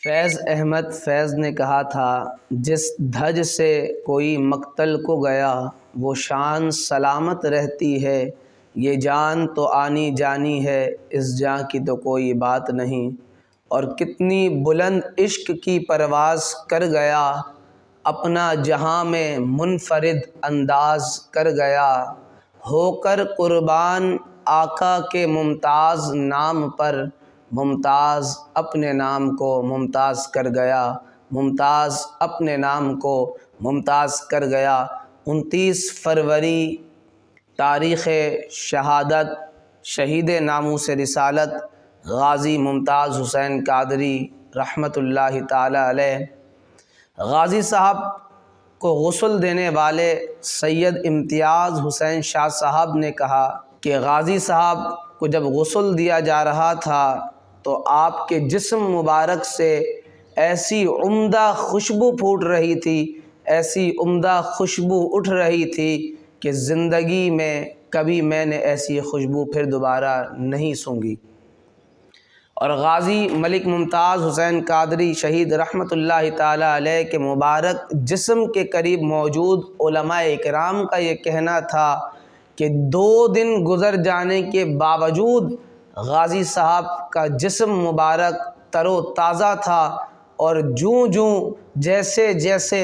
فیض احمد فیض نے کہا تھا، جس دھج سے کوئی مقتل کو گیا وہ شان سلامت رہتی ہے، یہ جان تو آنی جانی ہے، اس جاں کی تو کوئی بات نہیں۔ اور کتنی بلند عشق کی پرواز کر گیا، اپنا جہاں میں منفرد انداز کر گیا، ہو کر قربان آقا کے ممتاز نام پر، ممتاز اپنے نام کو ممتاز کر گیا، ممتاز اپنے نام کو ممتاز کر گیا۔ 29 فروری تاریخ شہادت شہید ناموس رسالت غازی ممتاز حسین قادری رحمۃ اللہ تعالی علیہ۔ غازی صاحب کو غسل دینے والے سید امتیاز حسین شاہ صاحب نے کہا کہ غازی صاحب کو جب غسل دیا جا رہا تھا تو آپ کے جسم مبارک سے ایسی عمدہ خوشبو پھوٹ رہی تھی، ایسی عمدہ خوشبو اٹھ رہی تھی کہ زندگی میں کبھی میں نے ایسی خوشبو پھر دوبارہ نہیں سونگھی۔ اور غازی ملک ممتاز حسین قادری شہید رحمۃ اللہ تعالی علیہ کے مبارک جسم کے قریب موجود علماء اکرام کا یہ کہنا تھا کہ 2 دن گزر جانے کے باوجود غازی صاحب کا جسم مبارک تر و تازہ تھا، اور جوں جوں جیسے جیسے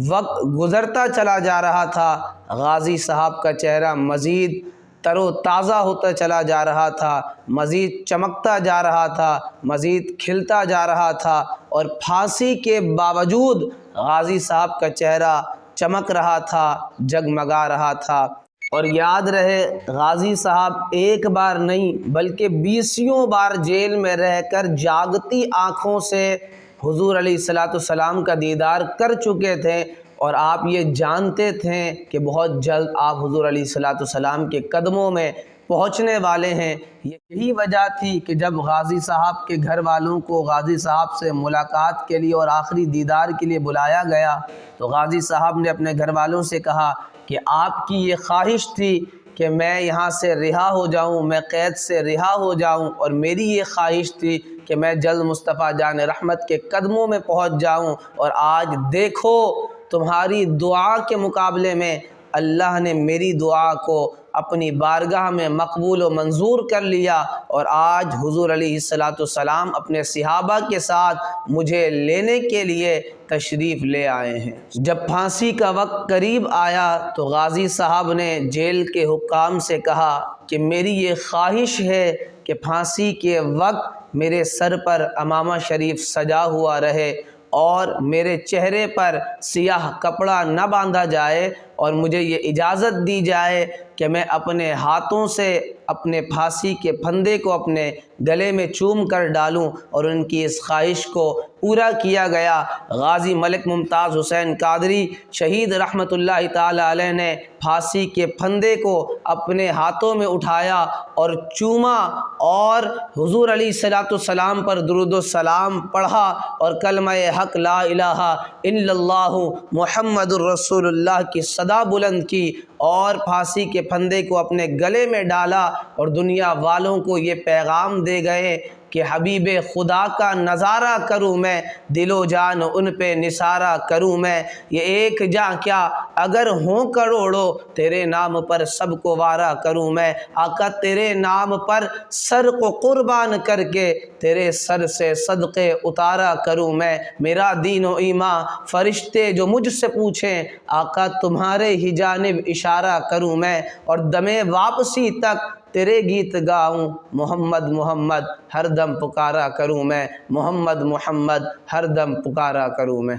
وقت گزرتا چلا جا رہا تھا غازی صاحب کا چہرہ مزید تر و تازہ ہوتا چلا جا رہا تھا، مزید چمکتا جا رہا تھا، مزید کھلتا جا رہا تھا، اور پھانسی کے باوجود غازی صاحب کا چہرہ چمک رہا تھا، جگمگا رہا تھا۔ اور یاد رہے غازی صاحب ایک بار نہیں بلکہ 20 بار جیل میں رہ کر جاگتی آنکھوں سے حضور علیہ السلام کا دیدار کر چکے تھے، اور آپ یہ جانتے تھے کہ بہت جلد آپ حضور علیہ السلام کے قدموں میں پہنچنے والے ہیں۔ یہی وجہ تھی کہ جب غازی صاحب کے گھر والوں کو غازی صاحب سے ملاقات کے لیے اور آخری دیدار کے لیے بلایا گیا تو غازی صاحب نے اپنے گھر والوں سے کہا کہ آپ کی یہ خواہش تھی کہ میں یہاں سے رہا ہو جاؤں، میں قید سے رہا ہو جاؤں، اور میری یہ خواہش تھی کہ میں جلد مصطفیٰ جان رحمت کے قدموں میں پہنچ جاؤں، اور آج دیکھو تمہاری دعا کے مقابلے میں اللہ نے میری دعا کو اپنی بارگاہ میں مقبول و منظور کر لیا، اور آج حضور علیہ السلام اپنے صحابہ کے ساتھ مجھے لینے کے لیے تشریف لے آئے ہیں۔ جب پھانسی کا وقت قریب آیا تو غازی صاحب نے جیل کے حکام سے کہا کہ میری یہ خواہش ہے کہ پھانسی کے وقت میرے سر پر عمامہ شریف سجا ہوا رہے، اور میرے چہرے پر سیاہ کپڑا نہ باندھا جائے، اور مجھے یہ اجازت دی جائے کہ میں اپنے ہاتھوں سے اپنے پھانسی کے پھندے کو اپنے گلے میں چوم کر ڈالوں، اور ان کی اس خواہش کو پورا کیا گیا۔ غازی ملک ممتاز حسین قادری شہید رحمۃ اللہ تعالی علیہ نے پھانسی کے پھندے کو اپنے ہاتھوں میں اٹھایا اور چوما، اور حضور علیہ السلام پر درود و سلام پڑھا، اور کلمہ حق لا الہ الا اللہ محمد الرسول اللہ کی صدا بلند کی، اور پھانسی کے پھندے کو اپنے گلے میں ڈالا، اور دنیا والوں کو یہ پیغام دے گئے کہ حبیب خدا کا نظارہ کروں میں، دل و جان ان پہ نثارہ کروں میں، یہ ایک جاں کیا اگر ہوں کروڑوں، تیرے نام پر سب کو وارہ کروں میں، آقا تیرے نام پر سر کو قربان کر کے تیرے سر سے صدقے اتارا کروں میں، میرا دین و ایمان فرشتے جو مجھ سے پوچھیں آقا تمہارے ہی جانب اشارہ کروں میں، اور دم واپسی تک تیرے گیت گاؤں، محمد محمد ہر دم پکارا کروں میں، محمد محمد ہر دم پکارا کروں میں۔